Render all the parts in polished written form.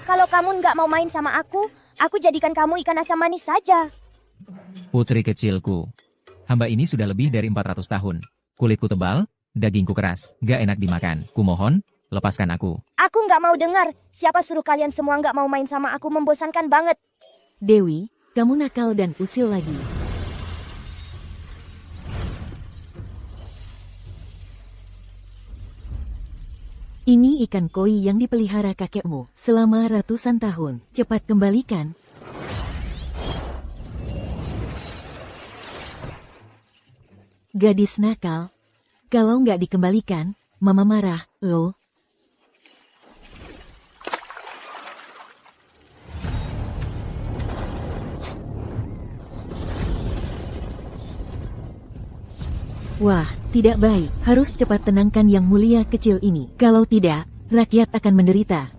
Kalau kamu nggak mau main sama aku jadikan kamu ikan asam manis saja. Putri kecilku. Hamba ini sudah lebih dari 400 tahun. Kulitku tebal, dagingku keras, gak enak dimakan. Kumohon, lepaskan aku. Aku nggak mau dengar. Siapa suruh kalian semua nggak mau main sama aku, membosankan banget. Dewi, kamu nakal dan usil lagi. Ini ikan koi yang dipelihara kakekmu selama ratusan tahun. Cepat kembalikan. Gadis nakal. Kalau nggak dikembalikan, Mama marah, loh. Wah, tidak baik. Harus cepat tenangkan yang mulia kecil ini. Kalau tidak, rakyat akan menderita.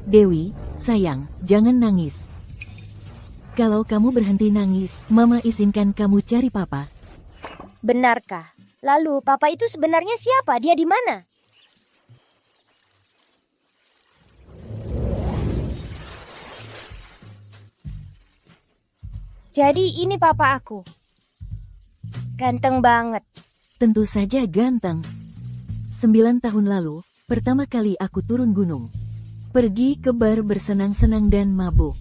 Dewi, sayang, jangan nangis. Kalau kamu berhenti nangis, Mama izinkan kamu cari Papa. Benarkah? Lalu papa itu sebenarnya siapa? Dia di mana? Jadi ini papa aku. Ganteng banget. Tentu saja ganteng. 9 tahun lalu, pertama kali aku turun gunung. Pergi ke bar bersenang-senang dan mabuk.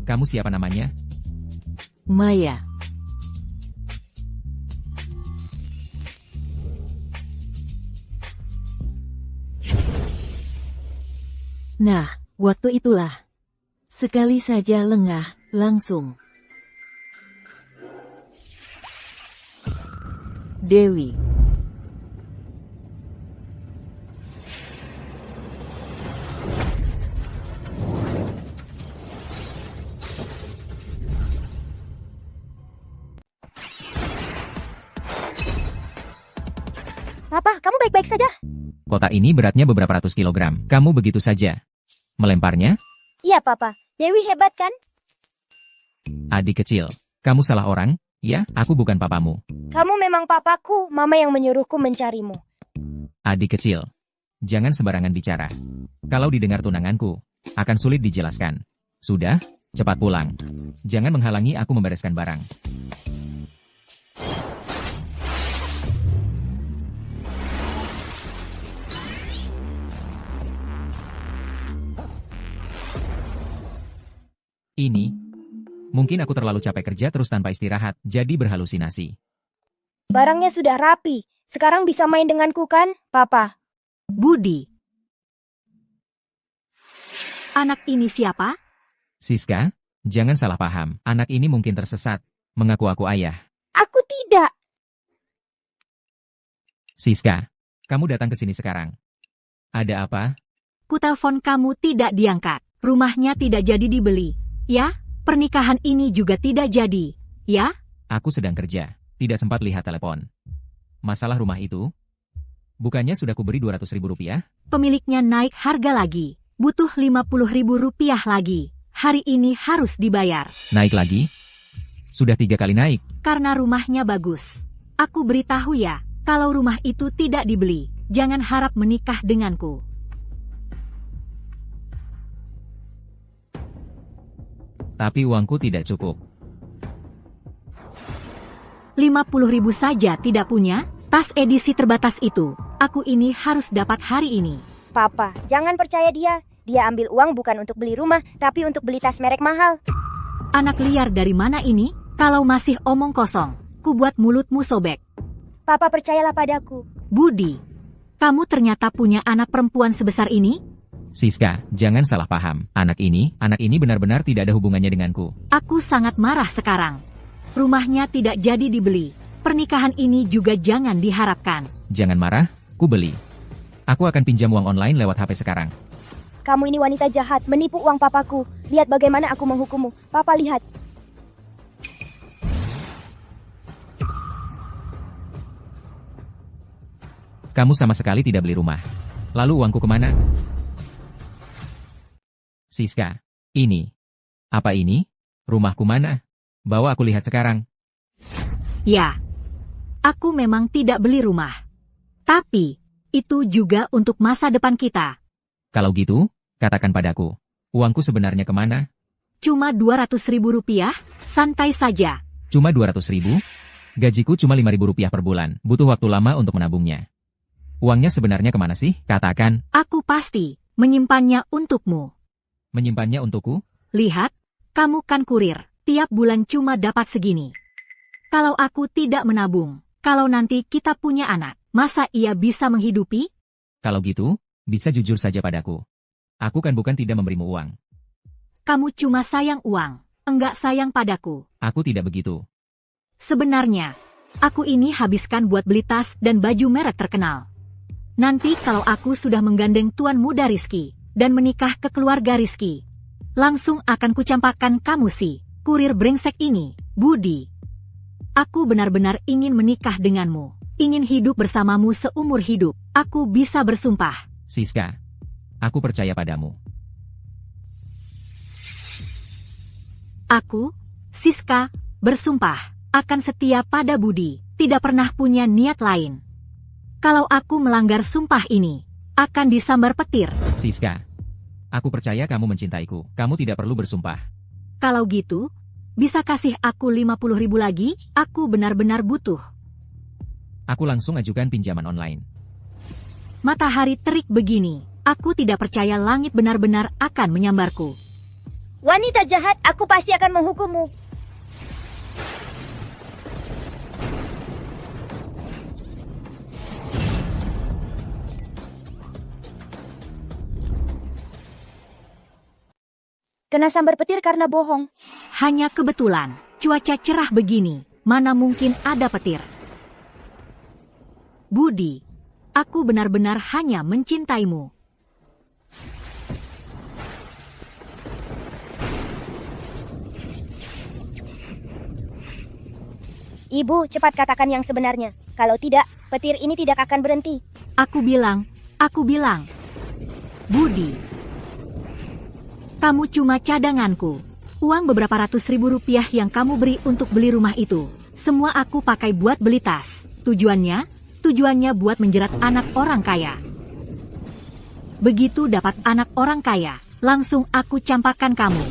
Kamu siapa namanya? Maya. Nah, waktu itulah. Sekali saja lengah, langsung. Dewi. Papa, kamu baik-baik saja? Kotak ini beratnya beberapa ratus kilogram. Kamu begitu saja melemparnya? Iya, Papa. Dewi hebat kan? Adik kecil, kamu salah orang, ya? Aku bukan papamu. Kamu memang papaku. Mama yang menyuruhku mencarimu. Adik kecil, jangan sembarangan bicara. Kalau didengar tunanganku, akan sulit dijelaskan. Sudah, cepat pulang. Jangan menghalangi aku membereskan barang. Ini, mungkin aku terlalu capek kerja terus tanpa istirahat, jadi berhalusinasi. Barangnya sudah rapi. Sekarang bisa main denganku kan, Papa? Budi. Anak ini siapa? Siska, jangan salah paham. Anak ini mungkin tersesat, mengaku aku ayah. Aku tidak. Siska, kamu datang ke sini sekarang. Ada apa? Kutelepon kamu tidak diangkat. Rumahnya tidak jadi dibeli. Ya, pernikahan ini juga tidak jadi. Ya? Aku sedang kerja, tidak sempat lihat telepon. Masalah rumah itu? Bukannya sudah kuberi 200.000 rupiah? Pemiliknya naik harga lagi. Butuh 50.000 rupiah lagi. Hari ini harus dibayar. Naik lagi? Sudah 3 kali naik. Karena rumahnya bagus. Aku beritahu ya, kalau rumah itu tidak dibeli, jangan harap menikah denganku. Tapi uangku tidak cukup. 50.000 saja tidak punya? Tas edisi terbatas itu, aku ini harus dapat hari ini. Papa, jangan percaya dia. Dia ambil uang bukan untuk beli rumah, tapi untuk beli tas merek mahal. Anak liar dari mana ini? Kalau masih omong kosong, ku buat mulutmu sobek. Papa, percayalah padaku. Budi, kamu ternyata punya anak perempuan sebesar ini? Siska, jangan salah paham. Anak ini benar-benar tidak ada hubungannya denganku. Aku sangat marah sekarang. Rumahnya tidak jadi dibeli. Pernikahan ini juga jangan diharapkan. Jangan marah, ku beli. Aku akan pinjam uang online lewat HP sekarang. Kamu ini wanita jahat, menipu uang papaku. Lihat bagaimana aku menghukummu. Papa, lihat. Kamu sama sekali tidak beli rumah. Lalu uangku kemana? Siska, ini. Apa ini? Rumahku mana? Bawa aku lihat sekarang. Ya, aku memang tidak beli rumah. Tapi, itu juga untuk masa depan kita. Kalau gitu, katakan padaku. Uangku sebenarnya kemana? Cuma 200.000 rupiah, santai saja. Cuma 200.000? Gajiku cuma 5.000 rupiah per bulan. Butuh waktu lama untuk menabungnya. Uangnya sebenarnya kemana sih? Katakan. Aku pasti menyimpannya untukmu. Menyimpannya untukku? Lihat, kamu kan kurir. Tiap bulan cuma dapat segini. Kalau aku tidak menabung, kalau nanti kita punya anak, masa ia bisa menghidupi? Kalau gitu, bisa jujur saja padaku. Aku kan bukan tidak memberimu uang. Kamu cuma sayang uang, enggak sayang padaku. Aku tidak begitu. Sebenarnya, aku ini habiskan buat beli tas dan baju merek terkenal. Nanti kalau aku sudah menggandeng tuan muda Rizky, dan menikah ke keluarga Rizky, langsung akan kucampakkan kamu si kurir brengsek ini, Budi. Aku benar-benar ingin menikah denganmu, ingin hidup bersamamu seumur hidup. Aku bisa bersumpah. Siska, aku percaya padamu. Aku, Siska, bersumpah akan setia pada Budi, tidak pernah punya niat lain. Kalau aku melanggar sumpah ini, akan disambar petir. Siska, aku percaya kamu mencintaiku. Kamu tidak perlu bersumpah. Kalau gitu, bisa kasih aku 50.000 lagi? Aku benar-benar butuh. Aku langsung ajukan pinjaman online. Matahari terik begini, aku tidak percaya langit benar-benar akan menyambarku. Wanita jahat, aku pasti akan menghukummu. Kena sambar petir karena bohong. Hanya kebetulan, cuaca cerah begini, mana mungkin ada petir. Budi, aku benar-benar hanya mencintaimu. Ibu, cepat katakan yang sebenarnya. Kalau tidak, petir ini tidak akan berhenti. Aku bilang, Budi, kamu cuma cadanganku. Uang beberapa ratus ribu rupiah yang kamu beri untuk beli rumah itu, semua aku pakai buat beli tas. Tujuannya buat menjerat anak orang kaya. Begitu dapat anak orang kaya, langsung aku campakkan kamu.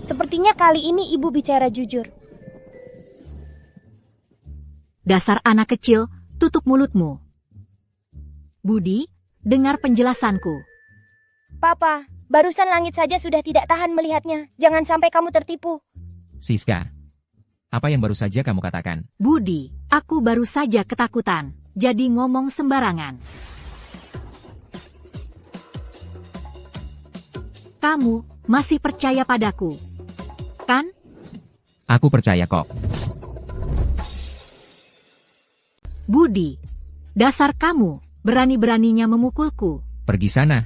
Sepertinya kali ini ibu bicara jujur. Dasar anak kecil, tutup mulutmu. Budi, dengar penjelasanku. Papa, barusan langit saja sudah tidak tahan melihatnya. Jangan sampai kamu tertipu. Siska, apa yang baru saja kamu katakan? Budi, aku baru saja ketakutan, jadi ngomong sembarangan. Kamu masih percaya padaku, kan? Aku percaya kok. Budi, dasar kamu berani-beraninya memukulku. Pergi sana.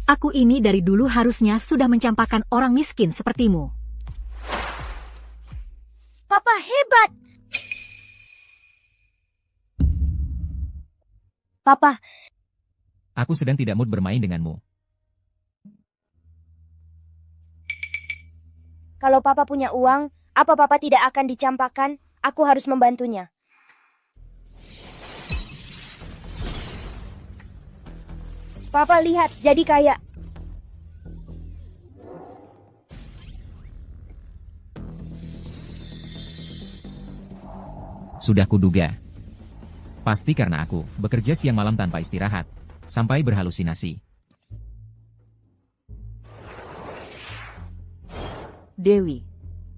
Aku ini dari dulu harusnya sudah mencampakkan orang miskin sepertimu. Papa hebat. Papa, Aku sedang tidak mood bermain denganmu. kalau Papa punya uang, apa Papa tidak akan dicampakkan? Aku harus membantunya. Papa lihat, jadi kaya. Sudah kuduga. Pasti karena aku bekerja siang malam tanpa istirahat, sampai berhalusinasi. Dewi,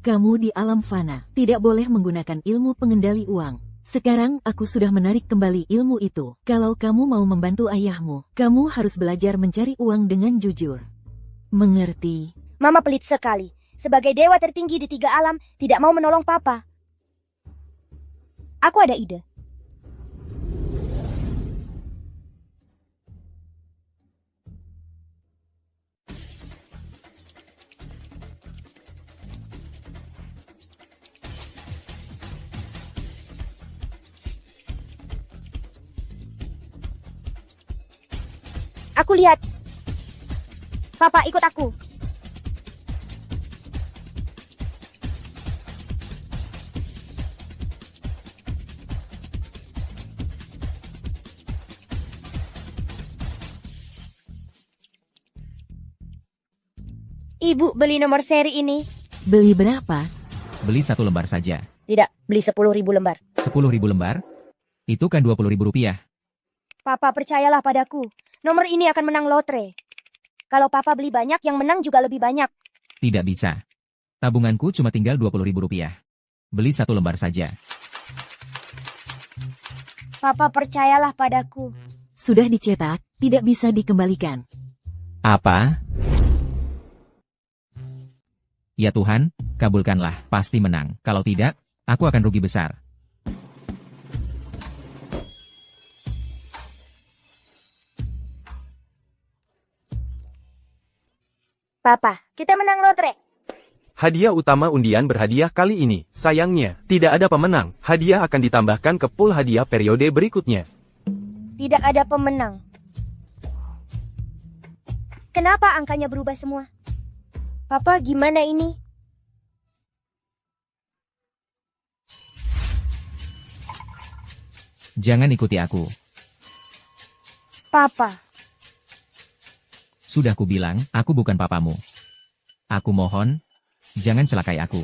kamu di alam fana, tidak boleh menggunakan ilmu pengendali uang. Sekarang aku sudah menarik kembali ilmu itu. Kalau kamu mau membantu ayahmu, kamu harus belajar mencari uang dengan jujur. Mengerti? Mama pelit sekali. Sebagai dewa tertinggi di 3 alam, tidak mau menolong Papa. Aku ada ide. Aku lihat. Papa, ikut aku. Ibu beli nomor seri ini. Beli berapa? Beli 1 lembar saja. Tidak, beli 10.000 lembar. 10.000 lembar? Itu kan 20.000 rupiah. Papa, percayalah padaku. Nomor ini akan menang lotre. Kalau Papa beli banyak, yang menang juga lebih banyak. Tidak bisa. Tabunganku cuma tinggal 20.000 rupiah. Beli 1 lembar saja. Papa, percayalah padaku. Sudah dicetak, tidak bisa dikembalikan. Apa? Ya Tuhan, kabulkanlah, pasti menang. Kalau tidak, aku akan rugi besar. Papa, kita menang lotre. Hadiah utama undian berhadiah kali ini. Sayangnya, tidak ada pemenang. Hadiah akan ditambahkan ke pool hadiah periode berikutnya. Tidak ada pemenang. Kenapa angkanya berubah semua? Papa, gimana ini? Jangan ikuti aku. Papa, Sudah kubilang, aku bukan papamu. Aku mohon, jangan celakai aku.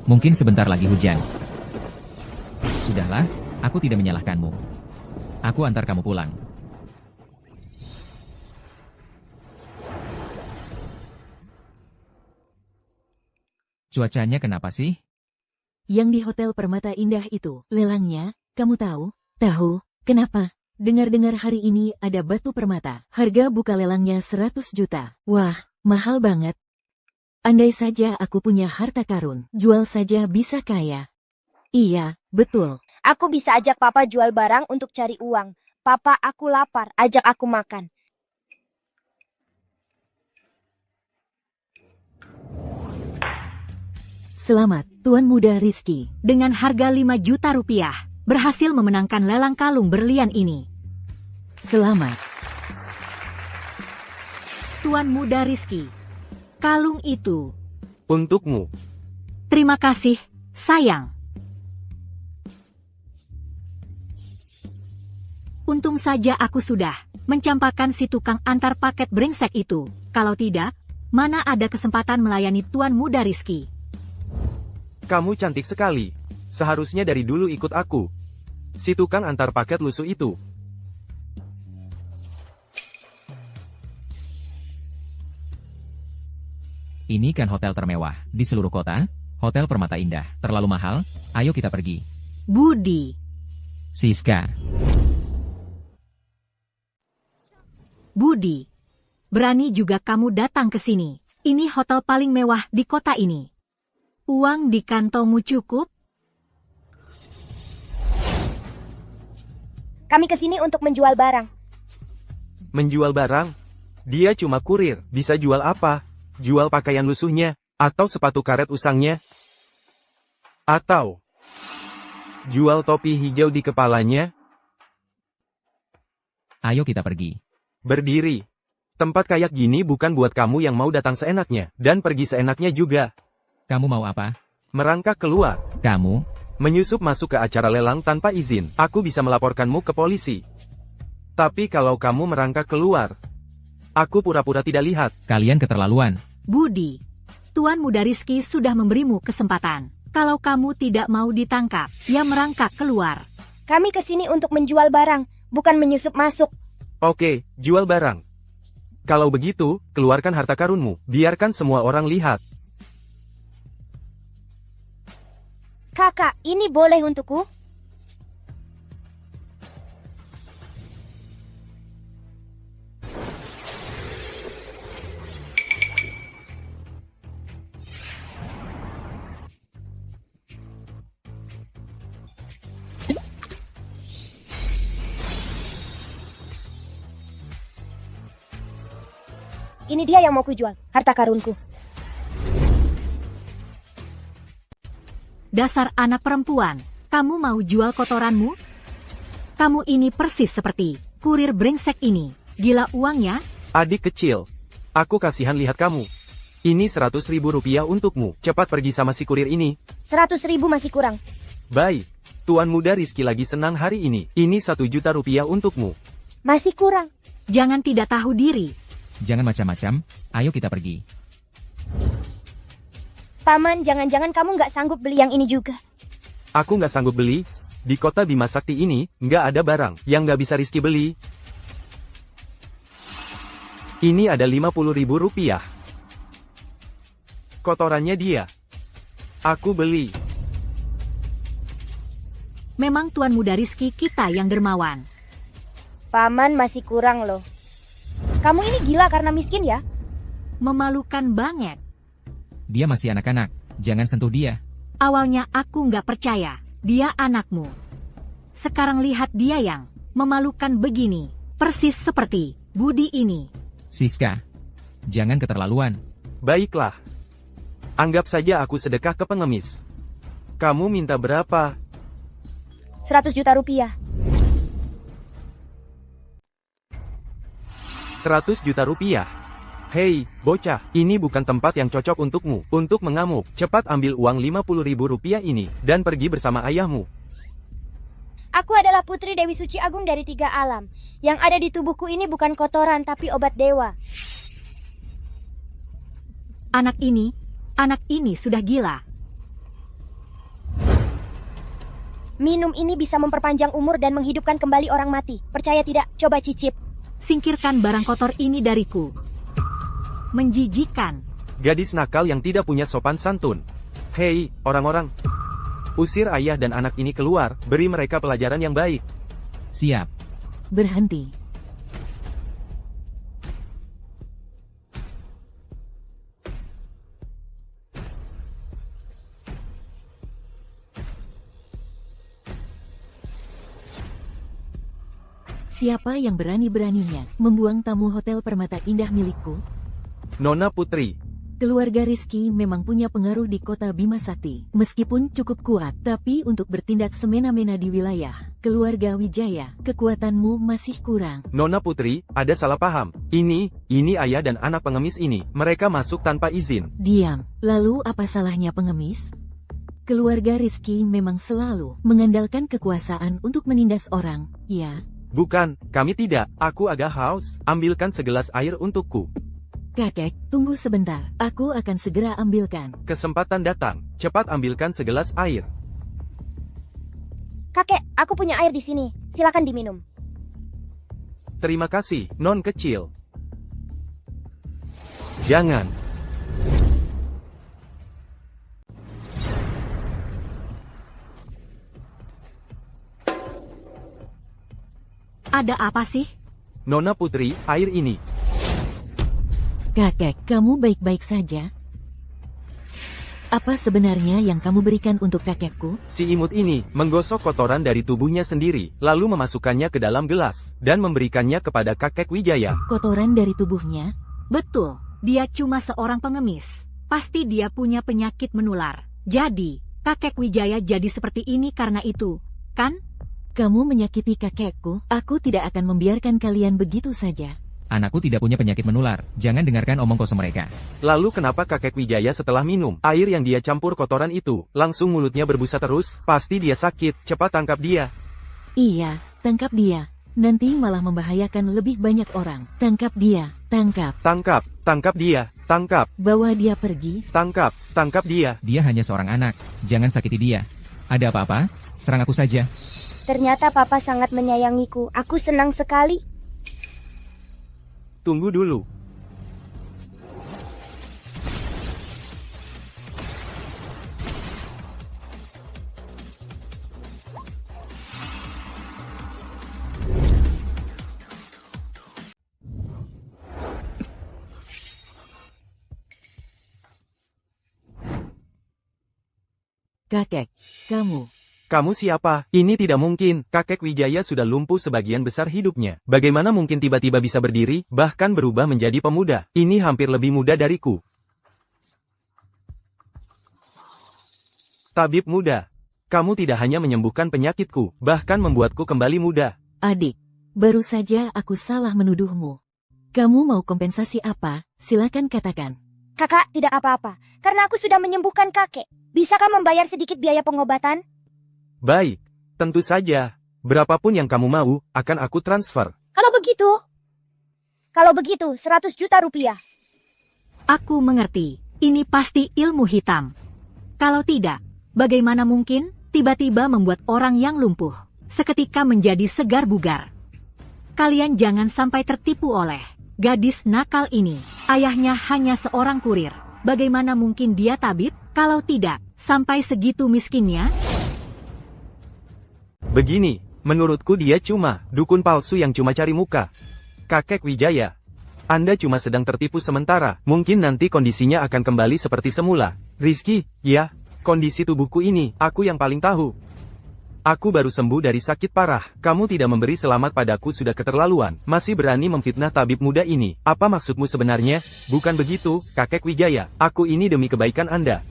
Mungkin sebentar lagi hujan. Sudahlah, aku tidak menyalahkanmu. Aku antar kamu pulang. Cuacanya kenapa sih? Yang di Hotel Permata Indah itu, lelangnya, kamu tahu? Tahu, kenapa? Dengar-dengar hari ini ada batu permata. Harga buka lelangnya 100 juta. Wah, mahal banget. Andai saja aku punya harta karun, jual saja bisa kaya. Iya, betul. aku bisa ajak Papa jual barang untuk cari uang. Papa, aku lapar, ajak aku makan. Selamat, Tuan Muda Rizky. Dengan harga 5 juta rupiah, berhasil memenangkan lelang kalung berlian ini. Selamat. Tuan Muda Rizky, kalung itu. Untukmu. Terima kasih, sayang. Untung saja aku sudah mencampakkan si tukang antar paket brengsek itu. Kalau tidak, mana ada kesempatan melayani Tuan Muda Rizky. Kamu cantik sekali. Seharusnya dari dulu ikut aku. Si tukang antar paket lusuh itu. Ini kan hotel termewah di seluruh kota, Hotel Permata Indah. Terlalu mahal, ayo kita pergi. Budi, Siska, Budi, berani juga kamu datang ke sini. Ini hotel paling mewah di kota ini. Uang di kantongmu cukup? Kami kesini untuk menjual barang. Menjual barang? Dia cuma kurir. Bisa jual apa? Jual pakaian lusuhnya? Atau sepatu karet usangnya? Atau jual topi hijau di kepalanya? ayo kita pergi. Berdiri. Tempat kayak gini bukan buat kamu yang mau datang seenaknya. Dan pergi seenaknya juga. Kamu mau apa? Merangkak keluar. Kamu? Menyusup masuk ke acara lelang tanpa izin. Aku bisa melaporkanmu ke polisi. Tapi kalau kamu merangkak keluar, aku pura-pura tidak lihat. Kalian keterlaluan. Budi, Tuan Muda Rizky sudah memberimu kesempatan. Kalau kamu tidak mau ditangkap, ya merangkak keluar. Kami kesini untuk menjual barang, bukan menyusup masuk. Oke, jual barang. Kalau begitu, keluarkan harta karunmu. Biarkan semua orang lihat. Kakak, ini boleh untukku? Ini dia yang mau kujual, harta karunku. Dasar anak perempuan, kamu mau jual kotoranmu? Kamu ini persis seperti kurir brengsek ini. Gila uangnya? Adik kecil, aku kasihan lihat kamu. Ini 100.000 rupiah untukmu. Cepat pergi sama si kurir ini. 100.000 masih kurang. Baik, Tuan Muda Rizky lagi senang hari ini. Ini 1 juta rupiah untukmu. Masih kurang. Jangan tidak tahu diri. Jangan macam-macam, ayo kita pergi. Paman, jangan-jangan kamu nggak sanggup beli yang ini juga. Aku nggak sanggup beli. Di kota Bima Sakti ini, nggak ada barang yang nggak bisa Rizky beli. Ini ada 50.000 rupiah. Kotorannya dia. Aku beli. Memang Tuan Muda Rizky kita yang dermawan. Paman masih kurang loh. Kamu ini gila karena miskin ya? Memalukan banget. Dia masih anak-anak, jangan sentuh dia. Awalnya aku nggak percaya, dia anakmu. Sekarang lihat dia yang memalukan begini. Persis seperti Budi ini. Siska, jangan keterlaluan. Baiklah. Anggap saja aku sedekah ke pengemis. Kamu minta berapa? 100 juta rupiah. 100 juta rupiah. Hei, bocah, ini bukan tempat yang cocok untukmu, untuk mengamuk. Cepat ambil uang 50.000 rupiah ini, dan pergi bersama ayahmu. Aku adalah putri Dewi Suci Agung dari 3 alam. Yang ada di tubuhku ini bukan kotoran, tapi obat dewa. Anak ini sudah gila. Minum ini bisa memperpanjang umur dan menghidupkan kembali orang mati. Percaya tidak? Coba cicip. Singkirkan barang kotor ini dariku. Menjijikan. Gadis nakal yang tidak punya sopan santun. Hei, orang-orang. Usir ayah dan anak ini keluar, beri mereka pelajaran yang baik. Siap. Berhenti. Siapa yang berani-beraninya membuang tamu Hotel Permata Indah milikku? Nona Putri. Keluarga Rizky memang punya pengaruh di kota Bima Sakti. Meskipun cukup kuat, tapi untuk bertindak semena-mena di wilayah keluarga Wijaya, kekuatanmu masih kurang. Nona Putri, ada salah paham. Ini ayah dan anak pengemis ini. Mereka masuk tanpa izin. Diam. Lalu apa salahnya pengemis? Keluarga Rizky memang selalu mengandalkan kekuasaan untuk menindas orang, ya? Bukan, kami tidak. Aku agak haus. Ambilkan segelas air untukku. Kakek, tunggu sebentar. Aku akan segera ambilkan. Kesempatan datang. Cepat ambilkan segelas air. Kakek, aku punya air di sini. Silakan diminum. Terima kasih, non kecil. Jangan. Ada apa sih? Nona Putri, air ini. Kakek, kamu baik-baik saja? Apa sebenarnya yang kamu berikan untuk kakekku? Si imut ini menggosok kotoran dari tubuhnya sendiri, lalu memasukkannya ke dalam gelas, dan memberikannya kepada kakek Wijaya. Kotoran dari tubuhnya? Betul, dia cuma seorang pengemis. Pasti dia punya penyakit menular. Jadi, kakek Wijaya jadi seperti ini karena itu, kan? Kamu menyakiti kakekku, aku tidak akan membiarkan kalian begitu saja. Anakku tidak punya penyakit menular, jangan dengarkan omong kosong mereka. Lalu kenapa kakek Wijaya setelah minum air yang dia campur kotoran itu, langsung mulutnya berbusa terus? Pasti dia sakit, cepat tangkap dia. Iya, tangkap dia. Nanti malah membahayakan lebih banyak orang. Tangkap dia, tangkap. Tangkap dia, tangkap. Bawa dia pergi. Tangkap dia. Dia hanya seorang anak, jangan sakiti dia. Ada apa-apa? Serang aku saja. Ternyata papa sangat menyayangiku. Aku senang sekali. Tunggu dulu. Kakek, kamu. Kamu siapa? Ini tidak mungkin. Kakek Wijaya sudah lumpuh sebagian besar hidupnya. Bagaimana mungkin tiba-tiba bisa berdiri, bahkan berubah menjadi pemuda? Ini hampir lebih muda dariku. Tabib muda, kamu tidak hanya menyembuhkan penyakitku, bahkan membuatku kembali muda. Adik, baru saja aku salah menuduhmu. Kamu mau kompensasi apa? Silakan katakan. Kakak, tidak apa-apa. Karena aku sudah menyembuhkan kakek. Bisakah membayar sedikit biaya pengobatan? Baik, tentu saja. Berapapun yang kamu mau, akan aku transfer. Kalau begitu, 100 juta rupiah. Aku mengerti. Ini pasti ilmu hitam. Kalau tidak, bagaimana mungkin tiba-tiba membuat orang yang lumpuh seketika menjadi segar bugar? Kalian jangan sampai tertipu oleh gadis nakal ini. Ayahnya hanya seorang kurir. Bagaimana mungkin dia tabib? Kalau tidak, sampai segitu miskinnya? Begini, menurutku dia cuma dukun palsu yang cuma cari muka. Kakek Wijaya, Anda cuma sedang tertipu sementara. Mungkin nanti kondisinya akan kembali seperti semula. Rizky, ya, kondisi tubuhku ini, aku yang paling tahu. Aku baru sembuh dari sakit parah. Kamu tidak memberi selamat padaku sudah keterlaluan. Masih berani memfitnah tabib muda ini. Apa maksudmu sebenarnya? Bukan begitu, Kakek Wijaya. Aku ini demi kebaikan Anda.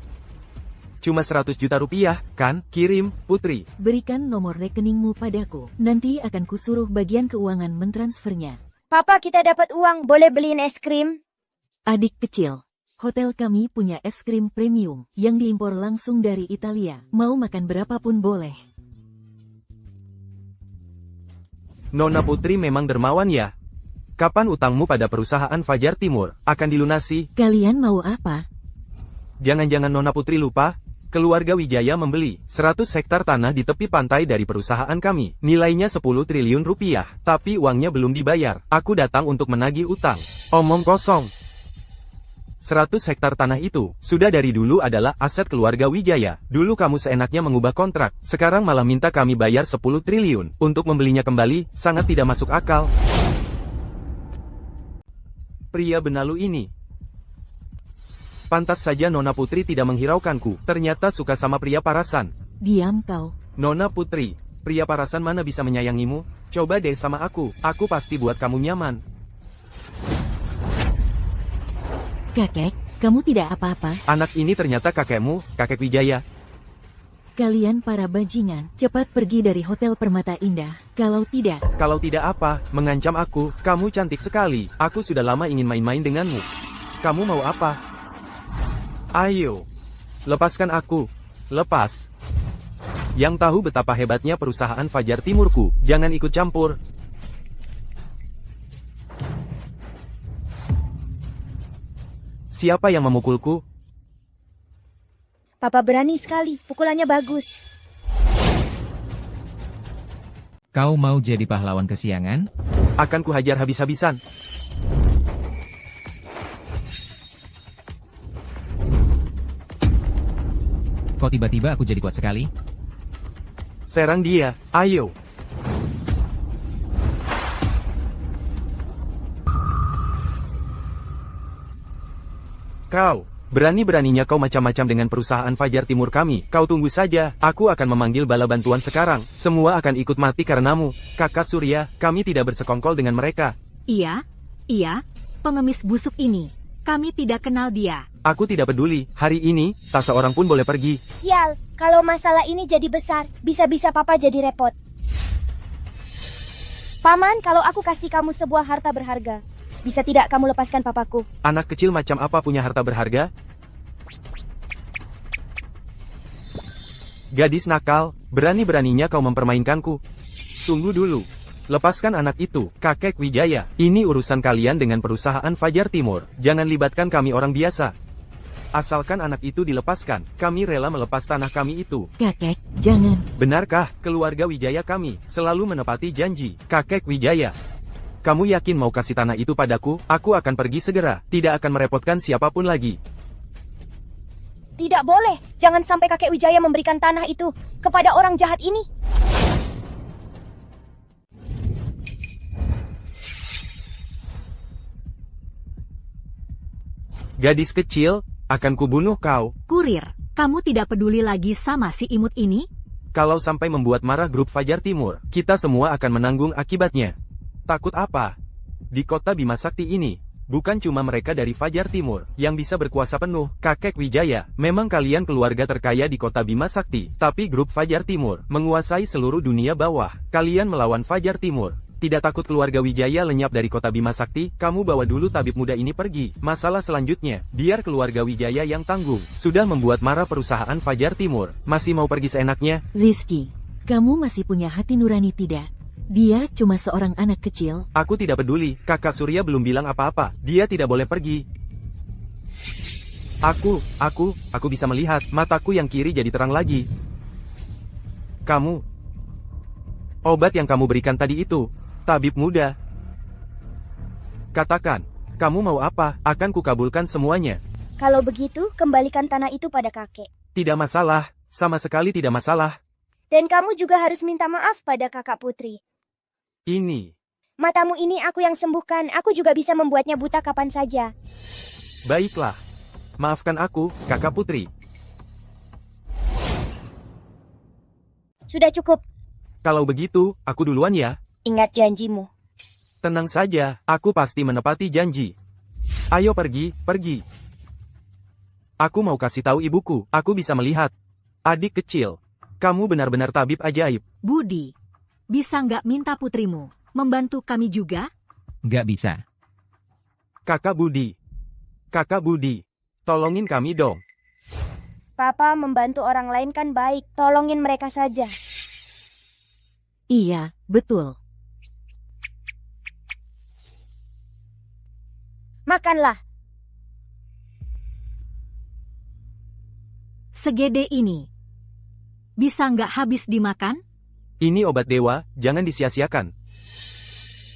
Cuma 100 juta rupiah, kan? Kirim, Putri. Berikan nomor rekeningmu padaku. Nanti akan kusuruh bagian keuangan mentransfernya. Papa, kita dapat uang. Boleh beliin es krim? Adik kecil, hotel kami punya es krim premium yang diimpor langsung dari Italia. Mau makan berapapun boleh. Nona Putri memang dermawan ya. Kapan utangmu pada perusahaan Fajar Timur akan dilunasi? Kalian mau apa? Jangan-jangan Nona Putri lupa? Keluarga Wijaya membeli 100 hektar tanah di tepi pantai dari perusahaan kami. Nilainya 10 triliun rupiah, tapi uangnya belum dibayar. Aku datang untuk menagih utang. Omong kosong. 100 hektar tanah itu, sudah dari dulu adalah aset keluarga Wijaya. Dulu kamu seenaknya mengubah kontrak, sekarang malah minta kami bayar 10 triliun. Untuk membelinya kembali, sangat tidak masuk akal. Pria benalu ini. Pantas saja Nona Putri tidak menghiraukanku, ternyata suka sama pria parasan. Diam kau. Nona Putri, pria parasan mana bisa menyayangimu? Coba deh sama aku pasti buat kamu nyaman. Kakek, kamu tidak apa-apa. Anak ini ternyata kakekmu, Kakek Wijaya. Kalian para bajingan, cepat pergi dari Hotel Permata Indah. Kalau tidak apa, mengancam aku, kamu cantik sekali. Aku sudah lama ingin main-main denganmu. Kamu mau apa? Ayo, lepaskan aku. Lepas. Yang tahu betapa hebatnya perusahaan Fajar Timurku, jangan ikut campur. Siapa yang memukulku? Papa berani sekali, pukulannya bagus. Kau mau jadi pahlawan kesiangan? Akan kuhajar habis-habisan. Kok tiba-tiba aku jadi kuat sekali? Serang dia, ayo. Kau, berani-beraninya kau macam-macam dengan perusahaan Fajar Timur kami. Kau tunggu saja, aku akan memanggil bala bantuan sekarang. Semua akan ikut mati karenamu. Kakak Surya, kami tidak bersekongkol dengan mereka. Iya, pengemis busuk ini. Kami tidak kenal dia. Aku tidak peduli, hari ini, tak seorang pun boleh pergi. Sial, kalau masalah ini jadi besar, bisa-bisa papa jadi repot. Paman, kalau aku kasih kamu sebuah harta berharga, bisa tidak kamu lepaskan papaku? Anak kecil macam apa punya harta berharga? Gadis nakal, berani-beraninya kau mempermainkanku. Tunggu dulu. Lepaskan anak itu, Kakek Wijaya. Ini urusan kalian dengan perusahaan Fajar Timur. Jangan libatkan kami orang biasa. Asalkan anak itu dilepaskan, kami rela melepas tanah kami itu. Kakek, jangan. Benarkah, keluarga Wijaya kami selalu menepati janji? Kakek Wijaya, kamu yakin mau kasih tanah itu padaku? Aku akan pergi segera, tidak akan merepotkan siapapun lagi. Tidak boleh, jangan sampai kakek Wijaya memberikan tanah itu kepada orang jahat ini. Gadis kecil, akan kubunuh kau. Kurir, kamu tidak peduli lagi sama si imut ini? Kalau sampai membuat marah grup Fajar Timur, kita semua akan menanggung akibatnya. Takut apa? Di kota Bima Sakti ini, Bukan cuma mereka dari Fajar Timur yang bisa berkuasa penuh, kakek Wijaya. Memang kalian keluarga terkaya di kota Bima Sakti, tapi grup Fajar Timur menguasai seluruh dunia bawah. Kalian melawan Fajar Timur. Tidak takut keluarga Wijaya lenyap dari kota Bima Sakti? Kamu bawa dulu tabib muda ini pergi. Masalah selanjutnya, biar keluarga Wijaya yang tanggung. Sudah membuat marah perusahaan Fajar Timur. Masih mau pergi seenaknya? Rizky, kamu masih punya hati nurani tidak? Dia cuma seorang anak kecil. Aku tidak peduli, kakak Surya belum bilang apa-apa. Dia tidak boleh pergi. Aku bisa melihat. Mataku yang kiri jadi terang lagi. Kamu. Obat yang kamu berikan tadi itu. Tabib muda. Katakan, kamu mau apa? Akan kukabulkan semuanya. Kalau begitu, kembalikan tanah itu pada kakek. Tidak masalah, sama sekali tidak masalah. Dan kamu juga harus minta maaf pada kakak putri. Ini. Matamu ini aku yang sembuhkan, aku juga bisa membuatnya buta kapan saja. Baiklah. Maafkan aku, kakak putri. Sudah cukup. Kalau begitu, aku duluan ya. Ingat janjimu. Tenang saja, aku pasti menepati janji. Ayo pergi. Aku mau kasih tahu ibuku, aku bisa melihat. Adik kecil, kamu benar-benar tabib ajaib. Budi, bisa nggak minta putrimu membantu kami juga? Gak bisa. Kakak Budi, tolongin kami dong. Papa membantu orang lain kan baik, tolongin mereka saja. Iya, betul. Makanlah. Segede ini. Bisa nggak habis dimakan? Ini obat dewa, jangan disia-siakan.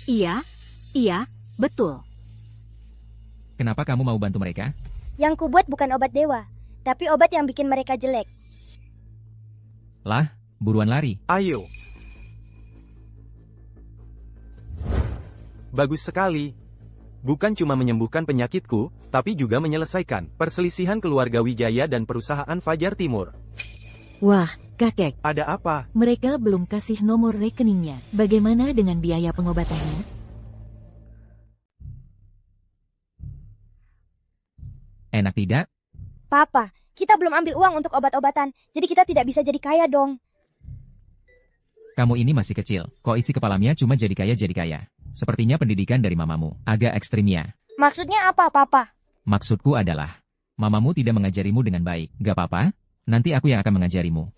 Iya, betul. Kenapa kamu mau bantu mereka? Yang kubuat bukan obat dewa, tapi obat yang bikin mereka jelek. Lah, buruan lari. Ayo. Bagus sekali. Bukan cuma menyembuhkan penyakitku, tapi juga menyelesaikan perselisihan keluarga Wijaya dan perusahaan Fajar Timur. Wah, kakek, Ada apa? mereka belum kasih nomor rekeningnya. Bagaimana dengan biaya pengobatannya? Enak tidak? Papa, kita belum ambil uang untuk obat-obatan, jadi kita tidak bisa jadi kaya dong. Kamu ini masih kecil, kok isi kepalanya cuma jadi kaya. Sepertinya pendidikan dari mamamu agak ekstrim ya. Maksudnya apa, Papa? Maksudku adalah, mamamu tidak mengajarimu dengan baik. Gak apa-apa, nanti aku yang akan mengajarimu.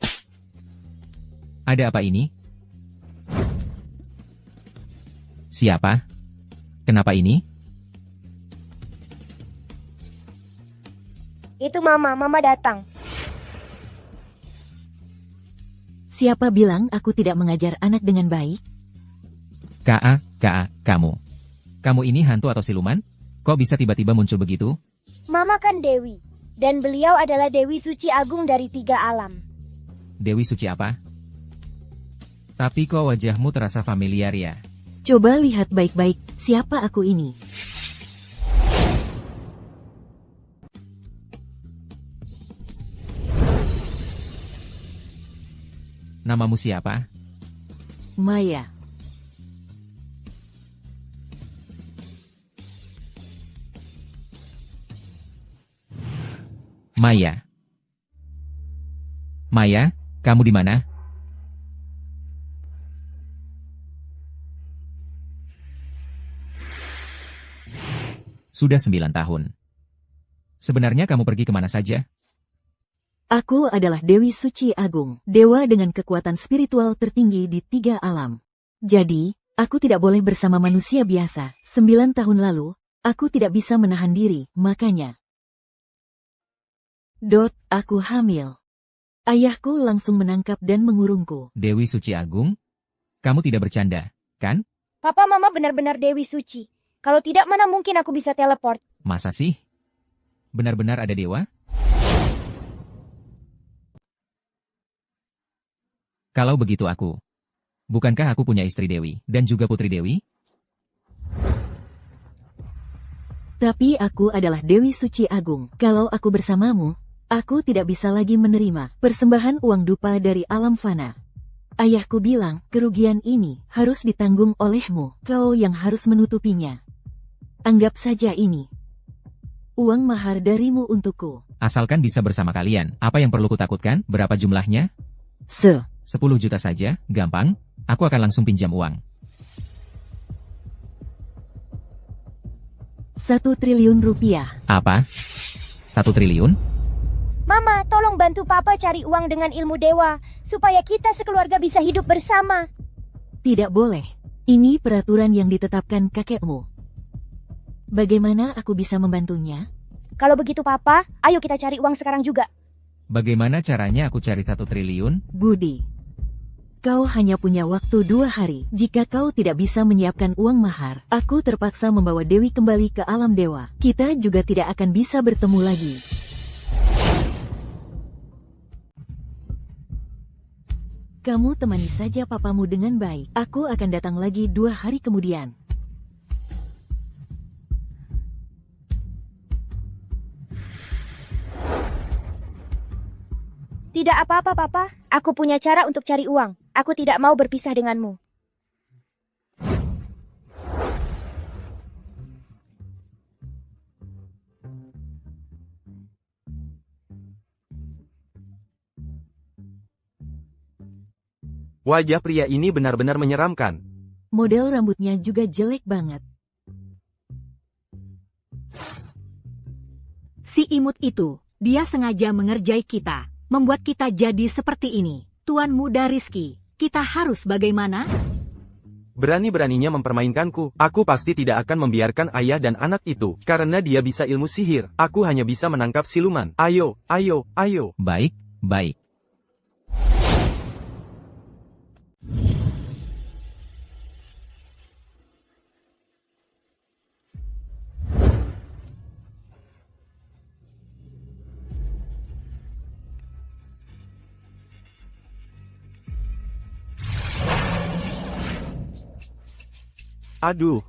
Ada apa ini? Siapa? Kenapa ini? Itu Mama datang. Siapa bilang aku tidak mengajar anak dengan baik? Kamu. Kamu ini hantu atau siluman? Kok bisa tiba-tiba muncul begitu? Mama kan Dewi, dan beliau adalah Dewi Suci Agung dari 3 alam. Dewi suci apa? Tapi kok wajahmu terasa familiar ya? Coba lihat baik-baik, siapa aku ini? Namamu siapa? Maya. Maya, kamu di mana? Sudah 9 tahun. Sebenarnya kamu pergi kemana saja? Aku adalah Dewi Suci Agung, dewa dengan kekuatan spiritual tertinggi di 3 alam. Jadi, aku tidak boleh bersama manusia biasa. 9 tahun lalu, aku tidak bisa menahan diri, makanya. Aku hamil. Ayahku langsung menangkap dan mengurungku. Dewi Suci Agung? Kamu tidak bercanda, kan? Papa Mama benar-benar Dewi Suci. Kalau tidak, mana mungkin aku bisa teleport? Masa sih? Benar-benar ada dewa? Kalau begitu aku. Bukankah aku punya istri Dewi, dan juga putri Dewi? Tapi aku adalah Dewi Suci Agung. Kalau aku bersamamu, aku tidak bisa lagi menerima persembahan uang dupa dari alam fana. Ayahku bilang, kerugian ini harus ditanggung olehmu. Kau yang harus menutupinya. Anggap saja ini uang mahar darimu untukku. Asalkan bisa bersama kalian, apa yang perlu kutakutkan? Berapa jumlahnya? 10 juta saja, gampang. Aku akan langsung pinjam uang. 1 triliun rupiah. Apa? 1 triliun? Mama, tolong bantu Papa cari uang dengan ilmu dewa, supaya kita sekeluarga bisa hidup bersama. Tidak boleh. Ini peraturan yang ditetapkan kakekmu. Bagaimana aku bisa membantunya? Kalau begitu Papa, ayo kita cari uang sekarang juga. Bagaimana caranya aku cari 1 triliun? Budi, kau hanya punya waktu 2 hari. Jika kau tidak bisa menyiapkan uang mahar, aku terpaksa membawa Dewi kembali ke alam dewa. Kita juga tidak akan bisa bertemu lagi. Kamu temani saja papamu dengan baik. Aku akan datang lagi 2 hari kemudian. Tidak apa-apa Papa, aku punya cara untuk cari uang. Aku tidak mau berpisah denganmu. Wajah pria ini benar-benar menyeramkan. Model rambutnya juga jelek banget. Si imut itu, dia sengaja mengerjai kita, membuat kita jadi seperti ini. Tuan muda Rizky, kita harus bagaimana? Berani-beraninya mempermainkanku. Aku pasti tidak akan membiarkan ayah dan anak itu, karena dia bisa ilmu sihir. Aku hanya bisa menangkap siluman. Ayo, ayo, ayo. Baik, baik. Aduh.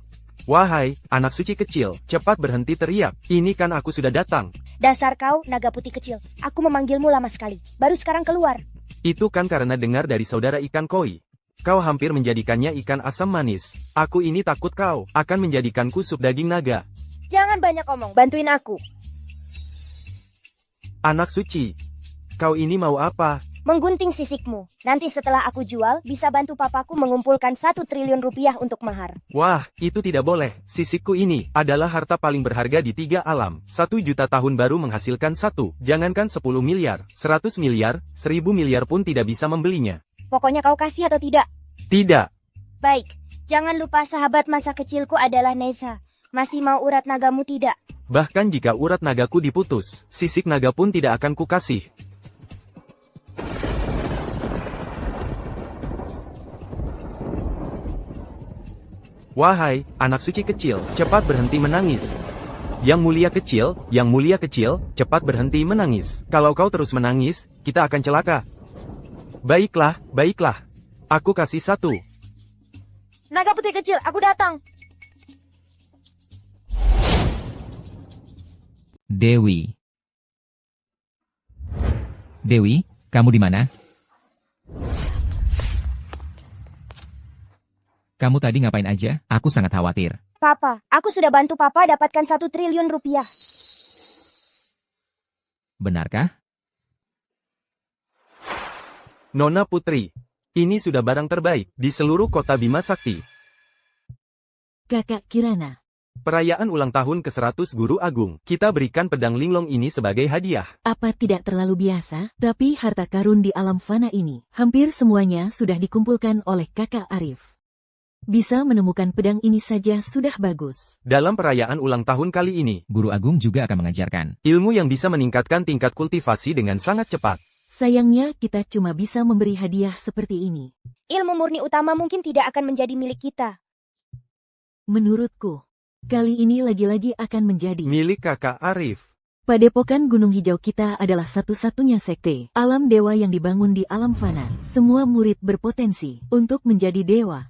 Wahai, anak suci kecil, cepat berhenti teriak. Ini kan aku sudah datang. Dasar kau, naga putih kecil. Aku memanggilmu lama sekali. Baru sekarang keluar. Itu kan karena dengar dari saudara ikan koi. Kau hampir menjadikannya ikan asam manis. Aku ini takut kau akan menjadikanku sup daging naga. Jangan banyak omong, bantuin aku. Anak suci, kau ini mau apa? Menggunting sisikmu. Nanti setelah aku jual, bisa bantu papaku mengumpulkan 1 triliun rupiah untuk mahar. Wah, itu tidak boleh. Sisikku ini adalah harta paling berharga di 3 alam. 1 juta tahun baru menghasilkan 1. Jangankan 10 miliar, 100 miliar, 1000 miliar pun tidak bisa membelinya. Pokoknya kau kasih atau tidak? Tidak. Baik, jangan lupa sahabat masa kecilku adalah Nesa. Masih mau urat nagamu tidak? Bahkan jika urat nagaku diputus, sisik naga pun tidak akan kukasih. Wahai, anak suci kecil, cepat berhenti menangis. Yang mulia kecil, cepat berhenti menangis. Kalau kau terus menangis, kita akan celaka. Baiklah, baiklah. Aku kasih 1. Naga putih kecil, aku datang. Dewi. Dewi, kamu di mana? Kamu tadi ngapain aja? Aku sangat khawatir. Papa, aku sudah bantu Papa dapatkan 1 triliun rupiah. Benarkah? Nona Putri, ini sudah barang terbaik di seluruh kota Bima Sakti. Kakak Kirana, Perayaan ulang tahun ke-100 Guru Agung. Kita berikan pedang linglong ini sebagai hadiah. apa tidak terlalu biasa? Tapi harta karun di alam fana ini, hampir semuanya sudah dikumpulkan oleh kakak Arif. Bisa menemukan pedang ini saja sudah bagus. Dalam perayaan ulang tahun kali ini, Guru Agung juga akan mengajarkan. ilmu yang bisa meningkatkan tingkat kultivasi dengan sangat cepat. Sayangnya kita cuma bisa memberi hadiah seperti ini. Ilmu murni utama mungkin tidak akan menjadi milik kita. Menurutku, kali ini lagi-lagi akan menjadi Milik kakak Arif. Padepokan Gunung Hijau kita adalah satu-satunya sekte alam dewa yang dibangun di alam fana. Semua murid berpotensi untuk menjadi dewa.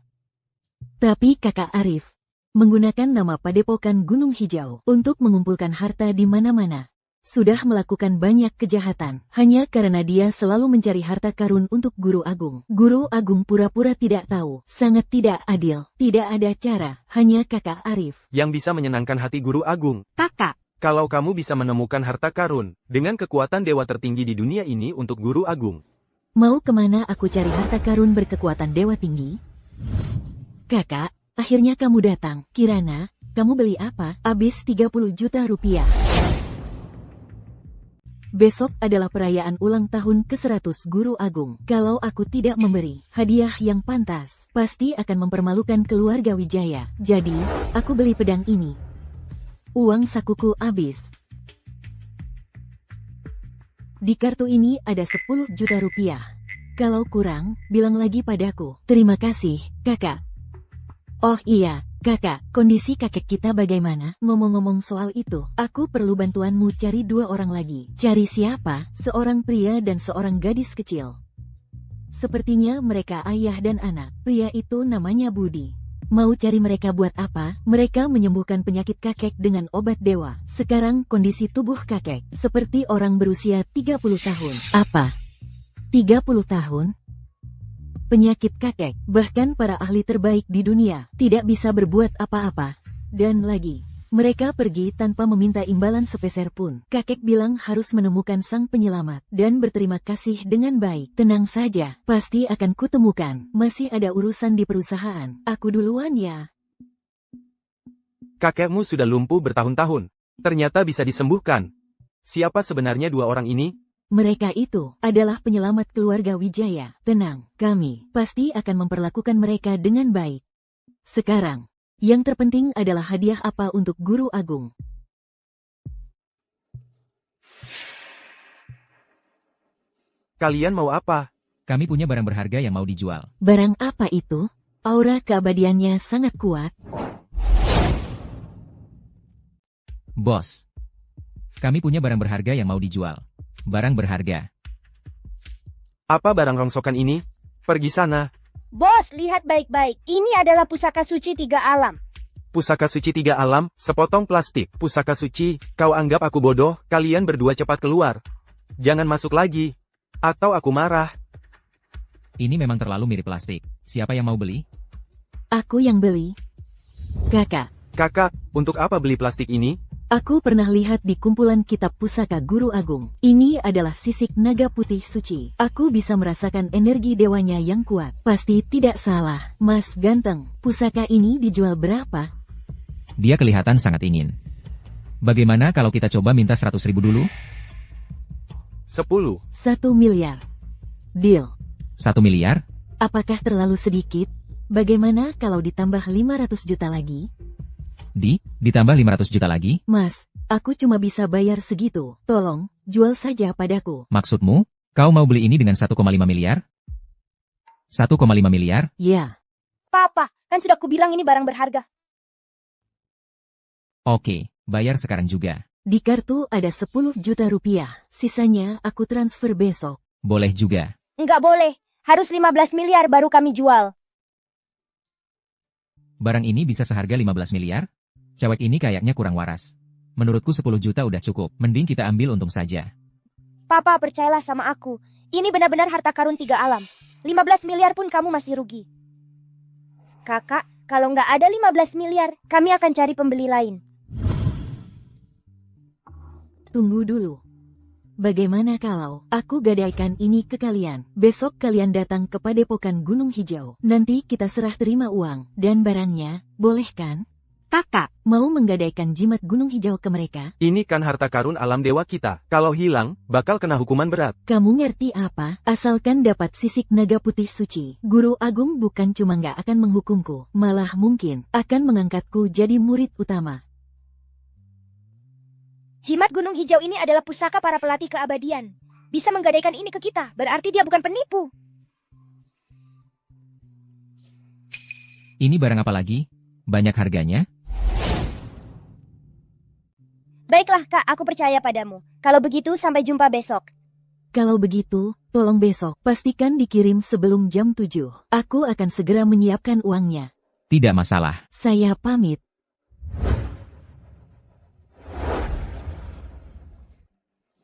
Tapi kakak Arif menggunakan nama Padepokan Gunung Hijau untuk mengumpulkan harta di mana-mana. sudah melakukan banyak kejahatan. Hanya karena dia selalu mencari harta karun untuk Guru Agung. Guru Agung pura-pura tidak tahu. Sangat tidak adil. Tidak ada cara. Hanya Kakak Arif yang bisa menyenangkan hati Guru Agung. Kakak, Kalau kamu bisa menemukan harta karun dengan kekuatan dewa tertinggi di dunia ini untuk Guru Agung. mau kemana aku cari harta karun berkekuatan dewa tinggi? Kakak, akhirnya kamu datang. Kirana, kamu beli apa? Habis 30 juta rupiah. Besok adalah perayaan ulang tahun ke-100 Guru Agung. Kalau aku tidak memberi hadiah yang pantas, pasti akan mempermalukan keluarga Wijaya. Jadi, aku beli pedang ini. Uang sakuku habis. Di kartu ini ada 10 juta rupiah. Kalau kurang, bilang lagi padaku. Terima kasih, kakak. Oh iya, kakak, kondisi kakek kita bagaimana? Ngomong-ngomong soal itu, aku perlu bantuanmu cari 2 orang lagi. Cari siapa? Seorang pria dan seorang gadis kecil. Sepertinya mereka ayah dan anak. Pria itu namanya Budi. Mau cari mereka buat apa? Mereka menyembuhkan penyakit kakek dengan obat dewa. Sekarang kondisi tubuh kakek seperti orang berusia 30 tahun. Apa? 30 tahun? Penyakit kakek, bahkan para ahli terbaik di dunia, tidak bisa berbuat apa-apa. Dan lagi, mereka pergi tanpa meminta imbalan sepeser pun. Kakek bilang harus menemukan sang penyelamat, dan berterima kasih dengan baik. Tenang saja, pasti akan kutemukan. Masih ada urusan di perusahaan. Aku duluan ya. Kakekmu sudah lumpuh bertahun-tahun. Ternyata bisa disembuhkan. Siapa sebenarnya 2 orang ini? Mereka itu adalah penyelamat keluarga Wijaya. Tenang, kami pasti akan memperlakukan mereka dengan baik. Sekarang, yang terpenting adalah hadiah apa untuk Guru Agung. Kalian mau apa? Kami punya barang berharga yang mau dijual. Barang apa itu? Aura keabadiannya sangat kuat. Bos, kami punya barang berharga yang mau dijual. Barang berharga. Apa barang rongsokan ini? Pergi sana. Bos, lihat baik-baik. Ini adalah pusaka suci 3 alam. Pusaka suci 3 alam, sepotong plastik. Pusaka suci, kau anggap aku bodoh? Kalian berdua cepat keluar. Jangan masuk lagi. Atau aku marah. Ini memang terlalu mirip plastik. Siapa yang mau beli? Aku yang beli. Kakak, Kakak, untuk apa beli plastik ini? aku pernah lihat di kumpulan kitab pusaka Guru Agung. Ini adalah sisik naga putih suci. Aku bisa merasakan energi dewanya yang kuat. Pasti tidak salah. Mas ganteng, pusaka ini dijual berapa? Dia kelihatan sangat ingin. Bagaimana kalau kita coba minta 100.000 dulu? 10. 1 miliar. Deal. 1 miliar? Apakah terlalu sedikit? Bagaimana kalau ditambah 500 juta lagi? Ditambah 500 juta lagi? Mas, aku cuma bisa bayar segitu. Tolong, jual saja padaku. Maksudmu, kau mau beli ini dengan 1,5 miliar? 1,5 miliar? Ya, Papa, kan sudah kubilang ini barang berharga. Oke, bayar sekarang juga. di kartu ada 10 juta rupiah. Sisanya aku transfer besok. Boleh juga. Enggak boleh. Harus 15 miliar baru kami jual. Barang ini bisa seharga 15 miliar? Cewek ini kayaknya kurang waras. Menurutku 10 juta udah cukup. Mending kita ambil untung saja. Papa, percayalah sama aku. Ini benar-benar harta karun 3 alam. 15 miliar pun kamu masih rugi. Kakak, kalau nggak ada 15 miliar, kami akan cari pembeli lain. Tunggu dulu. Bagaimana kalau aku gadaikan ini ke kalian? Besok kalian datang ke Padepokan Gunung Hijau. Nanti kita serah terima uang dan barangnya, boleh kan? kakak, Mau menggadaikan jimat Gunung Hijau ke mereka? Ini kan harta karun alam dewa kita. Kalau hilang, bakal kena hukuman berat. Kamu ngerti apa? Asalkan dapat sisik naga putih suci. Guru Agung bukan cuma nggak akan menghukumku, malah mungkin akan mengangkatku jadi murid utama. Jimat Gunung Hijau ini adalah pusaka para pelatih keabadian. Bisa menggadaikan ini ke kita, berarti dia bukan penipu. Ini barang apa lagi? Banyak harganya? Baiklah kak, aku percaya padamu. Kalau begitu sampai jumpa besok. Kalau begitu, tolong besok pastikan dikirim sebelum jam 7. Aku akan segera menyiapkan uangnya. Tidak masalah. Saya pamit.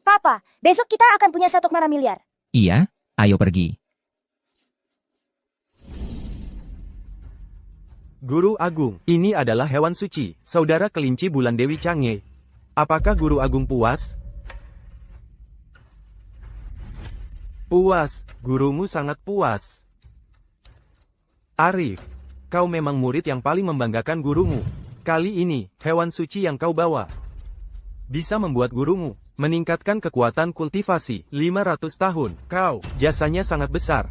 Papa, besok kita akan punya 1,6 miliar. Iya, ayo pergi. Guru Agung, ini adalah hewan suci, saudara kelinci bulan Dewi Chang'e. Apakah Guru Agung puas? Puas, gurumu sangat puas. Arif, kau memang murid yang paling membanggakan gurumu. Kali ini, hewan suci yang kau bawa bisa membuat gurumu meningkatkan kekuatan kultivasi 500 tahun. Kau, jasanya sangat besar.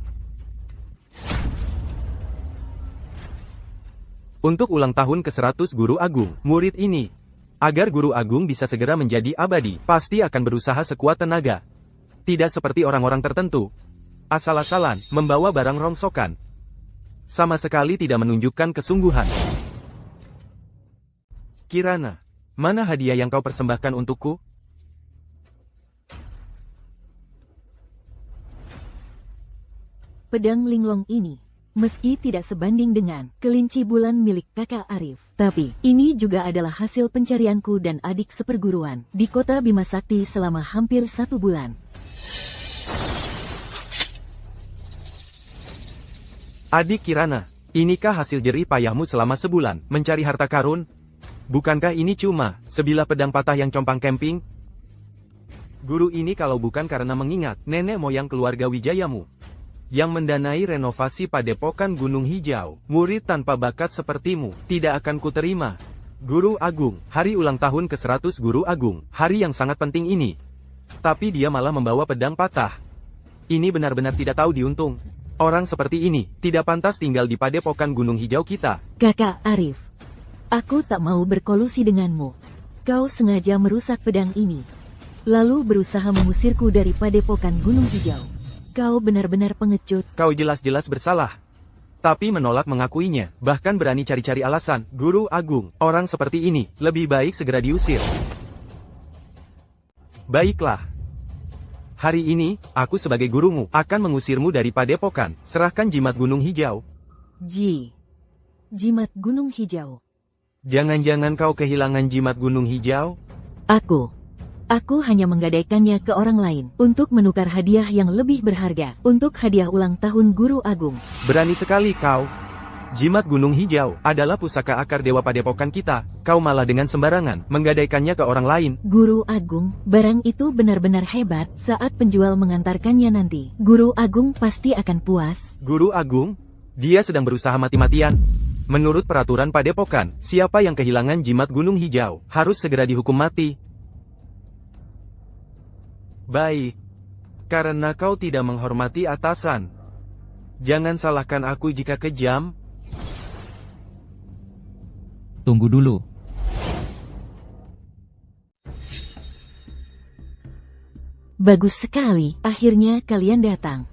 Untuk ulang tahun ke-100 Guru Agung, murid ini, agar Guru Agung bisa segera menjadi abadi, pasti akan berusaha sekuat tenaga. Tidak seperti orang-orang tertentu. Asal-asalan, membawa barang rongsokan. Sama sekali tidak menunjukkan kesungguhan. Kirana, mana hadiah yang kau persembahkan untukku? Pedang linglong ini, meski tidak sebanding dengan kelinci bulan milik kakak Arif, tapi ini juga adalah hasil pencarianku dan adik seperguruan di kota Bima Sakti selama hampir 1 bulan. Adik Kirana, inikah hasil jerih payahmu selama sebulan mencari harta karun? Bukankah ini cuma sebilah pedang patah yang compang camping? Guru ini kalau bukan karena mengingat nenek moyang keluarga Wijayamu yang mendanai renovasi Padepokan Gunung Hijau, murid tanpa bakat sepertimu tidak akan kuterima. Guru Agung, hari ulang tahun ke-100 Guru Agung, hari yang sangat penting ini. Tapi dia malah membawa pedang patah. Ini benar-benar tidak tahu diuntung. Orang seperti ini tidak pantas tinggal di Padepokan Gunung Hijau kita. Kakak Arif, aku tak mau berkolusi denganmu. Kau sengaja merusak pedang ini, lalu berusaha mengusirku dari Padepokan Gunung Hijau. Kau benar-benar pengecut. Kau jelas-jelas bersalah, tapi menolak mengakuinya, bahkan berani cari-cari alasan. Guru Agung, orang seperti ini lebih baik segera diusir. Baiklah. Hari ini, aku sebagai gurumu akan mengusirmu dari Padepokan. Serahkan jimat Gunung Hijau. Jimat Gunung Hijau. Jangan-jangan kau kehilangan jimat Gunung Hijau? Aku hanya menggadaikannya ke orang lain untuk menukar hadiah yang lebih berharga untuk hadiah ulang tahun Guru Agung. Berani sekali kau. Jimat Gunung Hijau adalah pusaka akar dewa Padepokan kita. Kau malah dengan sembarangan menggadaikannya ke orang lain. Guru Agung, barang itu benar-benar hebat. Saat penjual mengantarkannya nanti, Guru Agung pasti akan puas. Guru Agung? Dia sedang berusaha mati-matian. Menurut peraturan Padepokan, siapa yang kehilangan jimat Gunung Hijau harus segera dihukum mati. Baik. Karena kau tidak menghormati atasan, jangan salahkan aku jika kejam. Tunggu dulu. Bagus sekali, akhirnya kalian datang.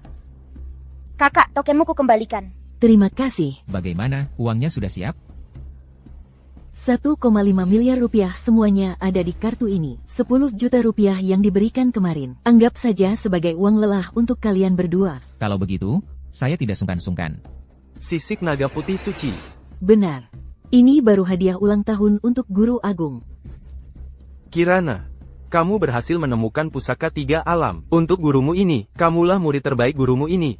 Kakak, tokenmu ku kembalikan. Terima kasih. Bagaimana, uangnya sudah siap? 1,5 miliar rupiah semuanya ada di kartu ini. 10 juta rupiah yang diberikan kemarin. Anggap saja sebagai uang lelah untuk kalian berdua. Kalau begitu, saya tidak sungkan-sungkan. Sisik naga putih suci. Benar. Ini baru hadiah ulang tahun untuk Guru Agung. Kirana, kamu berhasil menemukan pusaka 3 alam. Untuk gurumu ini, kamulah murid terbaik gurumu ini.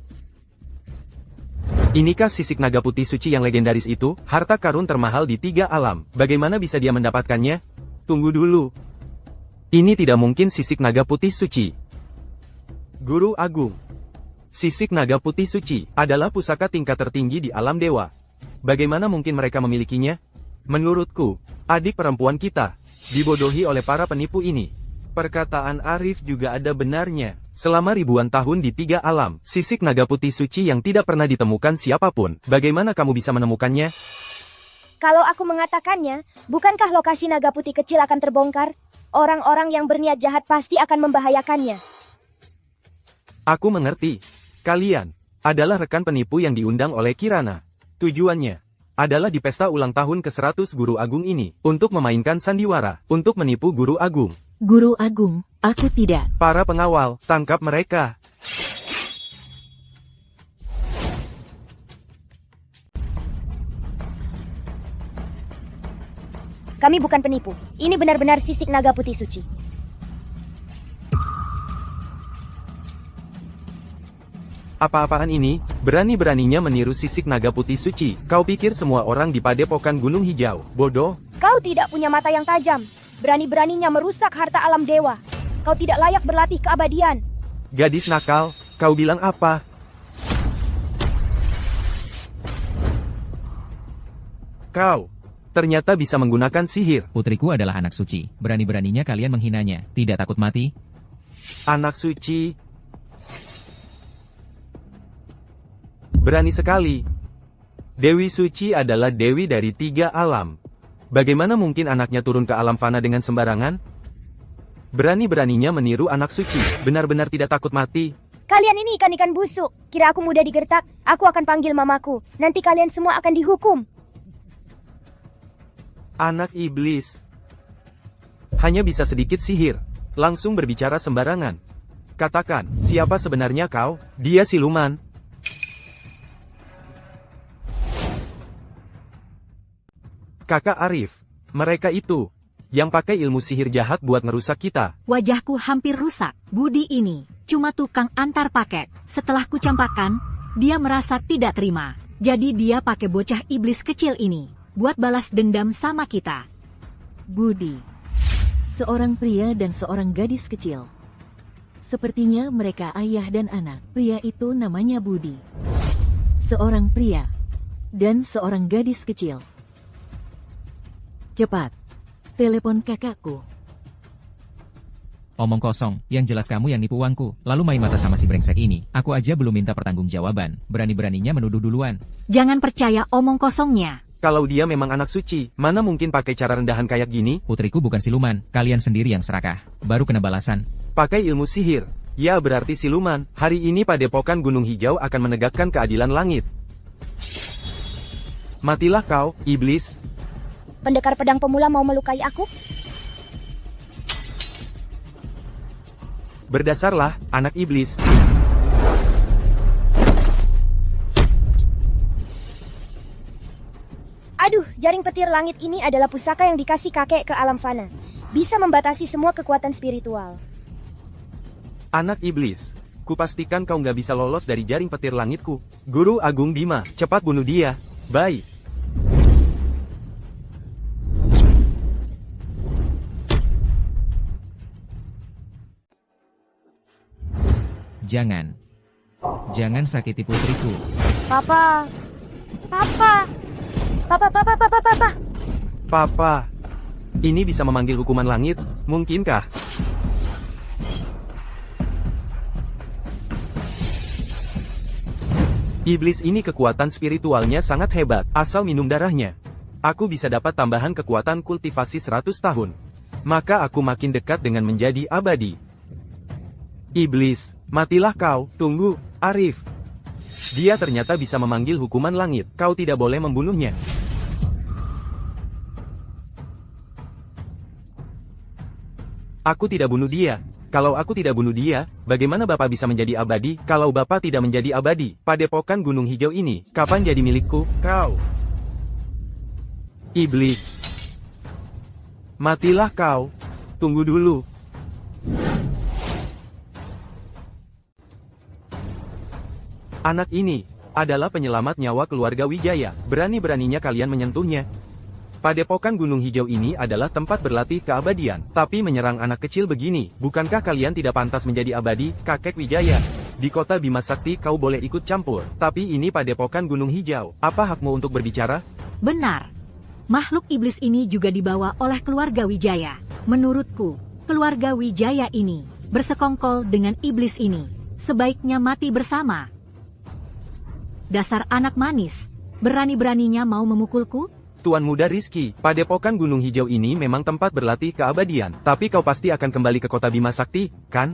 Inikah sisik naga putih suci yang legendaris itu? Harta karun termahal di 3 alam. Bagaimana bisa dia mendapatkannya? Tunggu dulu. Ini tidak mungkin sisik naga putih suci. Guru Agung, sisik naga putih suci adalah pusaka tingkat tertinggi di alam dewa. Bagaimana mungkin mereka memilikinya? Menurutku, adik perempuan kita dibodohi oleh para penipu ini. Perkataan Arif juga ada benarnya. Selama ribuan tahun di 3 alam, sisik naga putih suci yang tidak pernah ditemukan siapapun, bagaimana kamu bisa menemukannya? Kalau aku mengatakannya, bukankah lokasi naga putih kecil akan terbongkar? Orang-orang yang berniat jahat pasti akan membahayakannya. Aku mengerti. Kalian adalah rekan penipu yang diundang oleh Kirana. Tujuannya adalah di pesta ulang tahun ke-100 Guru Agung ini, untuk memainkan sandiwara, untuk menipu Guru Agung. Guru Agung, aku tidak. Para pengawal, tangkap mereka. Kami bukan penipu. Ini benar-benar sisik naga putih suci. Apa-apaan ini? Berani-beraninya meniru sisik naga putih suci. Kau pikir semua orang di padepokan Gunung Hijau bodoh? Kau tidak punya mata yang tajam. Berani-beraninya merusak harta alam dewa. Kau tidak layak berlatih keabadian. Gadis nakal, kau bilang apa? Kau ternyata bisa menggunakan sihir. Putriku adalah anak suci. Berani-beraninya kalian menghinanya. Tidak takut mati? Anak suci. Berani sekali. Dewi Suci adalah dewi dari 3 alam. Bagaimana mungkin anaknya turun ke alam fana dengan sembarangan? Berani-beraninya meniru anak suci. Benar-benar tidak takut mati. Kalian ini ikan-ikan busuk. Kira aku mudah digertak? Aku akan panggil mamaku. Nanti kalian semua akan dihukum. Anak iblis. Hanya bisa sedikit sihir. Langsung berbicara sembarangan. Katakan, siapa sebenarnya kau? Dia siluman. Kakak Arif, mereka itu yang pakai ilmu sihir jahat buat ngerusak kita. Wajahku hampir rusak. Budi ini cuma tukang antar paket. Setelah kucampakan, dia merasa tidak terima. Jadi dia pakai bocah iblis kecil ini buat balas dendam sama kita. Budi. Seorang pria dan seorang gadis kecil. Sepertinya mereka ayah dan anak. Pria itu namanya Budi. Seorang pria dan seorang gadis kecil. Cepat, telepon kakakku. Omong kosong, yang jelas kamu yang nipu uangku. Lalu main mata sama si brengsek ini. Aku aja belum minta pertanggungjawaban. Berani-beraninya menuduh duluan. Jangan percaya omong kosongnya. Kalau dia memang anak suci, mana mungkin pakai cara rendahan kayak gini? Putriku bukan siluman. Kalian sendiri yang serakah. Baru kena balasan. Pakai ilmu sihir. Ya berarti siluman. Hari ini padepokan Gunung Hijau akan menegakkan keadilan langit. Matilah kau, iblis. Pendekar pedang pemula mau melukai aku? Berdasarlah, anak iblis. Aduh, jaring petir langit ini adalah pusaka yang dikasih kakek ke alam fana. Bisa membatasi semua kekuatan spiritual. Anak iblis. Kupastikan kau nggak bisa lolos dari jaring petir langitku. Guru Agung Bima, cepat bunuh dia. Baik. Jangan. Jangan sakiti putriku. Papa. Papa. Papa, papa, papa, papa. Papa. Ini bisa memanggil hukuman langit, mungkinkah? Iblis ini kekuatan spiritualnya sangat hebat, asal minum darahnya. Aku bisa dapat tambahan kekuatan kultivasi 100 tahun. Maka aku makin dekat dengan menjadi abadi. Iblis, matilah kau, tunggu, Arif. Dia ternyata bisa memanggil hukuman langit, kau tidak boleh membunuhnya. Aku tidak bunuh dia. Kalau aku tidak bunuh dia, bagaimana Bapak bisa menjadi abadi? Kalau Bapak tidak menjadi abadi, padepokan Gunung Hijau ini, kapan jadi milikku? Kau. Iblis. Matilah kau. Tunggu dulu. Anak ini adalah penyelamat nyawa keluarga Wijaya. Berani-beraninya kalian menyentuhnya. Padepokan Gunung Hijau ini adalah tempat berlatih keabadian. Tapi menyerang anak kecil begini, bukankah kalian tidak pantas menjadi abadi, kakek Wijaya? Di kota Bima Sakti kau boleh ikut campur. Tapi ini padepokan Gunung Hijau. Apa hakmu untuk berbicara? Benar. Makhluk iblis ini juga dibawa oleh keluarga Wijaya. Menurutku, keluarga Wijaya ini bersekongkol dengan iblis ini. Sebaiknya mati bersama. Dasar anak manis, berani-beraninya mau memukulku? Tuan Muda Rizky, padepokan Gunung Hijau ini memang tempat berlatih keabadian. Tapi kau pasti akan kembali ke kota Bima Sakti, kan?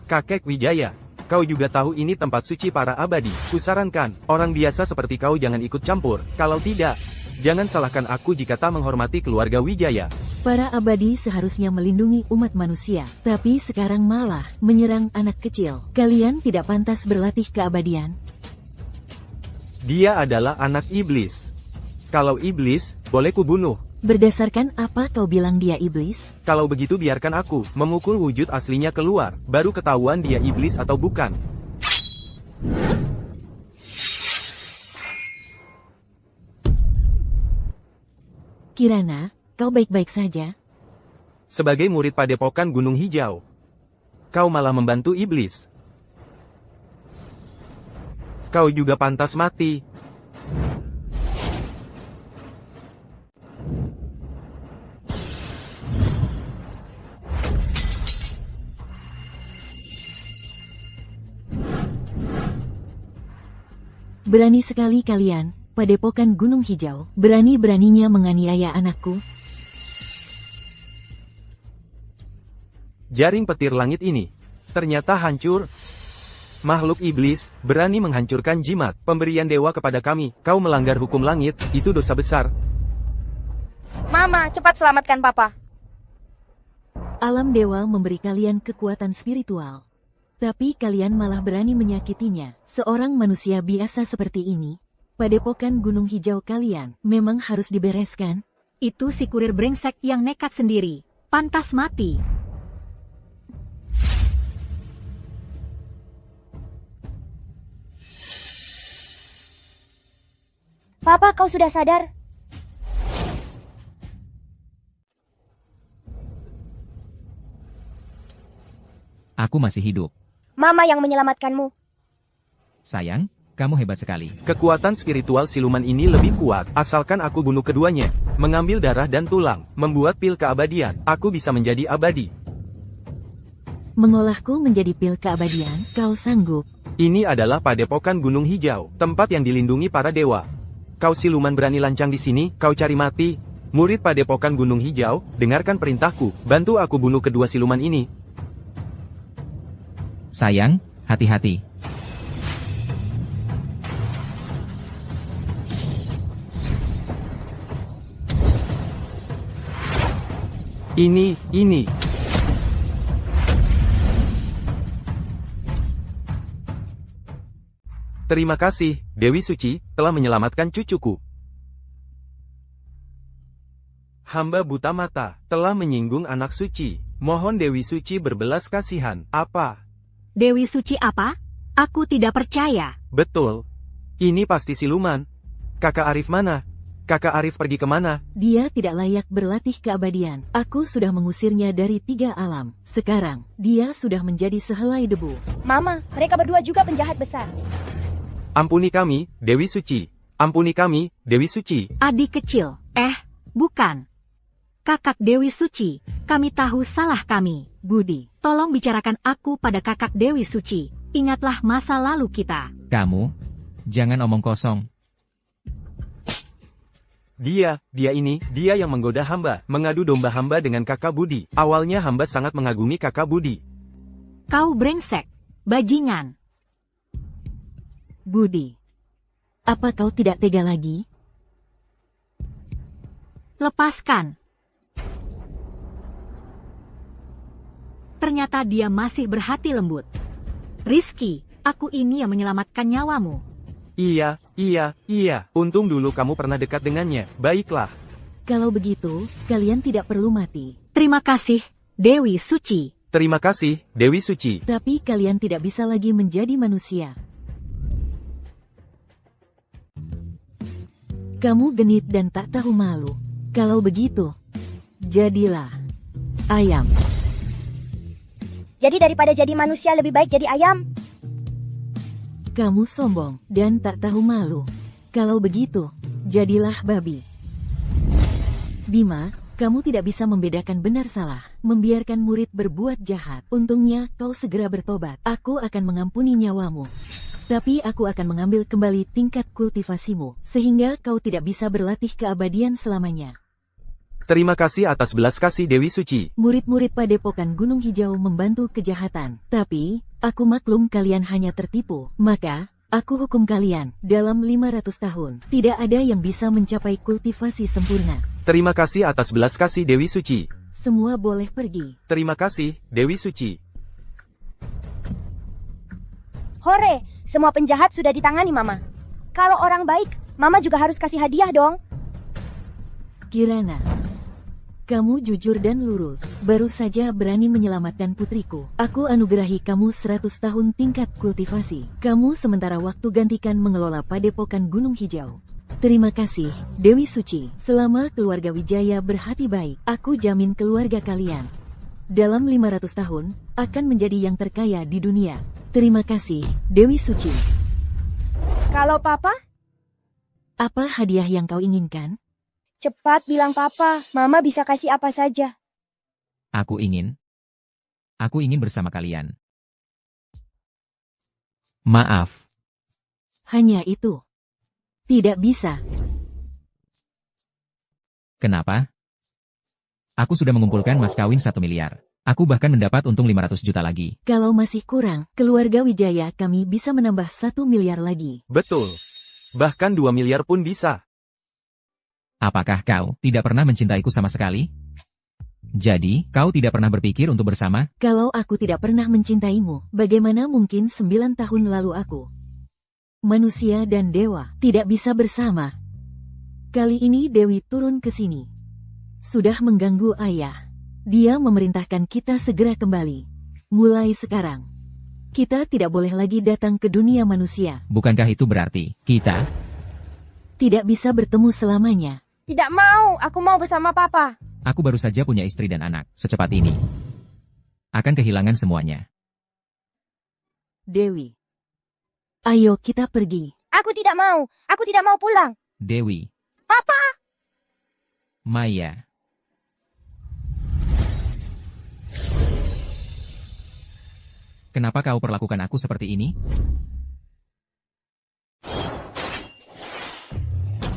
Kakek Wijaya, kau juga tahu ini tempat suci para abadi. Kusarankan, orang biasa seperti kau jangan ikut campur. Kalau tidak, jangan salahkan aku jika tak menghormati keluarga Wijaya. Para abadi seharusnya melindungi umat manusia, tapi sekarang malah menyerang anak kecil. Kalian tidak pantas berlatih keabadian. Dia adalah anak iblis. Kalau iblis, boleh kubunuh. Berdasarkan apa kau bilang dia iblis? Kalau begitu biarkan aku memukul wujud aslinya keluar, baru ketahuan dia iblis atau bukan. Kirana, kau baik-baik saja? Sebagai murid padepokan Gunung Hijau, kau malah membantu iblis. Kau juga pantas mati. Berani sekali kalian, padepokan Gunung Hijau, berani-beraninya menganiaya anakku. Jaring petir langit ini ternyata hancur. Makhluk iblis berani menghancurkan jimat pemberian dewa kepada kami. Kau melanggar hukum langit, itu dosa besar. Mama, cepat selamatkan papa. Alam dewa memberi kalian kekuatan spiritual. Tapi kalian malah berani menyakitinya. Seorang manusia biasa seperti ini, padepokan Gunung Hijau kalian memang harus dibereskan. Itu si kurir brengsek yang nekat sendiri. Pantas mati. Papa, kau sudah sadar? Aku masih hidup. Mama yang menyelamatkanmu. Sayang, kamu hebat sekali. Kekuatan spiritual siluman ini lebih kuat, asalkan aku bunuh keduanya. Mengambil darah dan tulang, membuat pil keabadian, aku bisa menjadi abadi. Mengolahku menjadi pil keabadian, kau sanggup? Ini adalah padepokan Gunung Hijau, tempat yang dilindungi para dewa. Kau siluman berani lancang di sini, kau cari mati. Murid padepokan Gunung Hijau, dengarkan perintahku, bantu aku bunuh kedua siluman ini. Sayang, hati-hati. Ini. Terima kasih, Dewi Suci, telah menyelamatkan cucuku. Hamba buta mata, telah menyinggung anak suci. Mohon Dewi Suci berbelas kasihan. Apa? Dewi Suci apa? Aku tidak percaya. Betul. Ini pasti siluman. Kakak Arif mana? Kakak Arif pergi kemana? Dia tidak layak berlatih keabadian. Aku sudah mengusirnya dari 3 alam. Sekarang, dia sudah menjadi sehelai debu. Mama, mereka berdua juga penjahat besar. Ampuni kami, Dewi Suci. Ampuni kami, Dewi Suci. Adik kecil. Bukan. Kakak Dewi Suci, kami tahu salah kami. Budi, Tolong bicarakan aku pada kakak Dewi Suci. Ingatlah masa lalu kita. Kamu, jangan omong kosong. Dia yang menggoda hamba, mengadu domba hamba dengan kakak Budi. Awalnya hamba sangat mengagumi kakak Budi. Kau brengsek. Bajingan. Budi. Apa kau tidak tega lagi? Lepaskan. Ternyata dia masih berhati lembut. Rizky, aku ini yang menyelamatkan nyawamu. Iya. Untung dulu kamu pernah dekat dengannya. Baiklah. Kalau begitu, kalian tidak perlu mati. Terima kasih, Dewi Suci. Terima kasih, Dewi Suci. Tapi kalian tidak bisa lagi menjadi manusia. Kamu genit dan tak tahu malu. Kalau begitu, jadilah ayam. Jadi daripada jadi manusia lebih baik jadi ayam. Kamu sombong dan tak tahu malu. Kalau begitu, jadilah babi. Bima, kamu tidak bisa membedakan benar salah, membiarkan murid berbuat jahat. Untungnya kau segera bertobat. Aku akan mengampuni nyawamu. Tapi aku akan mengambil kembali tingkat kultivasimu, sehingga kau tidak bisa berlatih keabadian selamanya. Terima kasih atas belas kasih Dewi Suci. Murid-murid padepokan Gunung Hijau membantu kejahatan. Tapi, aku maklum kalian hanya tertipu. Maka, aku hukum kalian dalam 500 tahun. Tidak ada yang bisa mencapai kultivasi sempurna. Terima kasih atas belas kasih Dewi Suci. Semua boleh pergi. Terima kasih, Dewi Suci. Hore, semua penjahat sudah ditangani Mama. Kalau orang baik, Mama juga harus kasih hadiah dong. Kirana, Kamu jujur dan lurus, baru saja berani menyelamatkan putriku. Aku anugerahi kamu 100 tahun tingkat kultivasi. Kamu sementara waktu gantikan mengelola padepokan Gunung Hijau. Terima kasih, Dewi Suci. Selama keluarga Wijaya berhati baik, aku jamin keluarga kalian dalam 500 tahun akan menjadi yang terkaya di dunia. Terima kasih, Dewi Suci. Kalau Papa, Apa hadiah yang kau inginkan? cepat bilang Papa. Mama bisa kasih apa saja. Aku ingin bersama kalian. Maaf, Hanya itu. Tidak bisa. kenapa? Aku sudah mengumpulkan mas kawin 1 miliar. Aku bahkan mendapat untung 500 juta lagi. Kalau masih kurang, keluarga Wijaya kami bisa menambah 1 miliar lagi. Betul. Bahkan 2 miliar pun bisa. Apakah kau tidak pernah mencintaiku sama sekali? Jadi, kau tidak pernah berpikir untuk bersama? Kalau aku tidak pernah mencintaimu, bagaimana mungkin 9 tahun lalu aku, manusia dan dewa, tidak bisa bersama? Kali ini Dewi turun ke sini. Sudah mengganggu ayah. Dia memerintahkan kita segera kembali. Mulai sekarang, kita tidak boleh lagi datang ke dunia manusia. Bukankah itu berarti kita Tidak bisa bertemu selamanya. Tidak mau, aku mau bersama Papa. Aku baru saja punya istri dan anak. Secepat ini akan kehilangan semuanya. Dewi, ayo kita pergi. Aku tidak mau pulang. Dewi. Papa! Maya. Kenapa kau perlakukan aku seperti ini?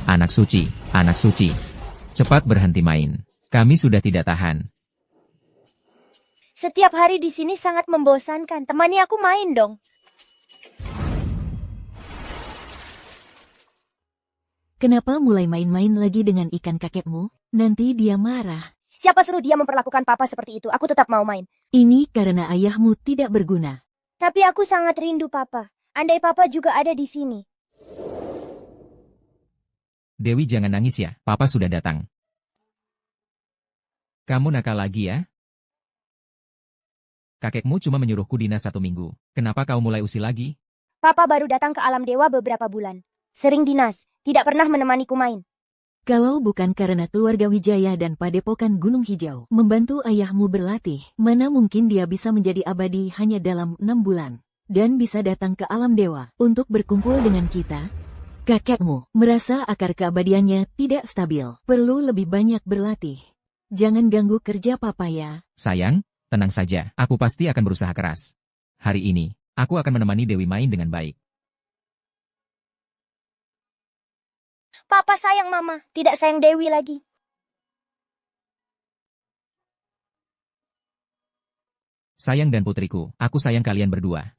Anak suci, cepat berhenti main. Kami sudah tidak tahan. Setiap hari di sini sangat membosankan. Temani aku main dong. Kenapa mulai main-main lagi dengan ikan kakekmu? Nanti dia marah. Siapa suruh dia memperlakukan Papa seperti itu? Aku tetap mau main. Ini karena ayahmu tidak berguna. Tapi aku sangat rindu Papa. Andai Papa juga ada di sini. Dewi jangan nangis ya, Papa sudah datang. Kamu nakal lagi ya? Kakekmu cuma menyuruhku dinas 1 minggu. Kenapa kau mulai usil lagi? Papa baru datang ke alam dewa beberapa bulan. Sering dinas, tidak pernah menemaniku main. Kalau bukan karena keluarga Wijaya dan Padepokan Gunung Hijau membantu ayahmu berlatih, mana mungkin dia bisa menjadi abadi hanya dalam 6 bulan. Dan bisa datang ke alam dewa untuk berkumpul dengan kita? Kakekmu merasa akar keabadiannya tidak stabil, perlu lebih banyak berlatih. Jangan ganggu kerja Papa ya. Sayang, tenang saja, aku pasti akan berusaha keras. Hari ini, aku akan menemani Dewi main dengan baik. Papa sayang Mama, tidak sayang Dewi lagi. Sayang dan putriku, aku sayang kalian berdua.